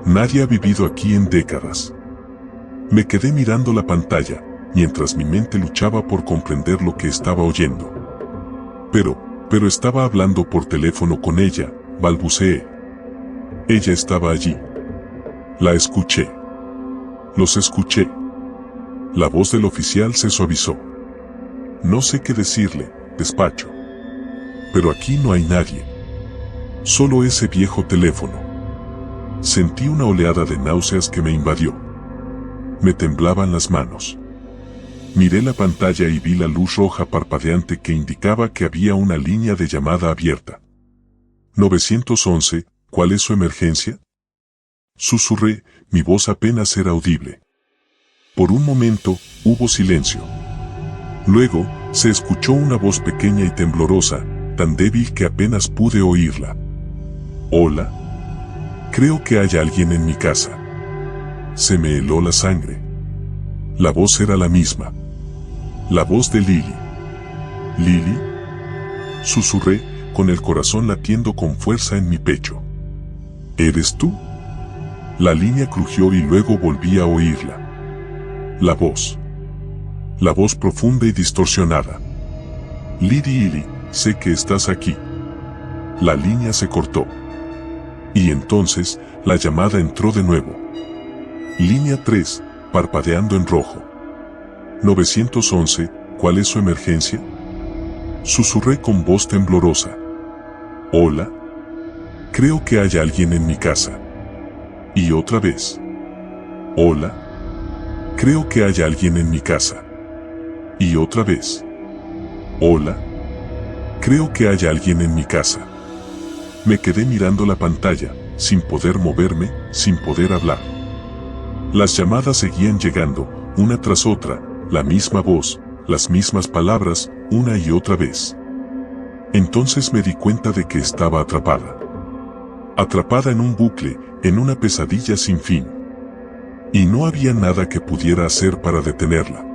Nadie ha vivido aquí en décadas. Me quedé mirando la pantalla, mientras mi mente luchaba por comprender lo que estaba oyendo. Pero estaba hablando por teléfono con ella, balbuceé. Ella estaba allí. La escuché. Los escuché. La voz del oficial se suavizó. No sé qué decirle, despacho. Pero aquí no hay nadie. Solo ese viejo teléfono. Sentí una oleada de náuseas que me invadió. Me temblaban las manos. Miré la pantalla y vi la luz roja parpadeante que indicaba que había una línea de llamada abierta. 911, ¿cuál es su emergencia? Susurré, mi voz apenas era audible. Por un momento, hubo silencio. Luego, se escuchó una voz pequeña y temblorosa, tan débil que apenas pude oírla. Hola. Creo que hay alguien en mi casa. Se me heló la sangre. La voz era la misma. La voz de Lily. ¿Lily? Susurré, con el corazón latiendo con fuerza en mi pecho. ¿Eres tú? La línea crujió y luego volví a oírla. La voz. La voz profunda y distorsionada. Lily, sé que estás aquí. La línea se cortó. Y entonces, la llamada entró de nuevo. Línea 3, parpadeando en rojo. 911, ¿cuál es su emergencia? Susurré con voz temblorosa. Hola. Creo que hay alguien en mi casa. Y otra vez. Hola. Creo que hay alguien en mi casa. Y otra vez. Hola. Creo que hay alguien en mi casa. Me quedé mirando la pantalla, sin poder moverme, sin poder hablar. Las llamadas seguían llegando, una tras otra, la misma voz, las mismas palabras, una y otra vez. Entonces me di cuenta de que estaba atrapada. Atrapada en un bucle, en una pesadilla sin fin. Y no había nada que pudiera hacer para detenerla.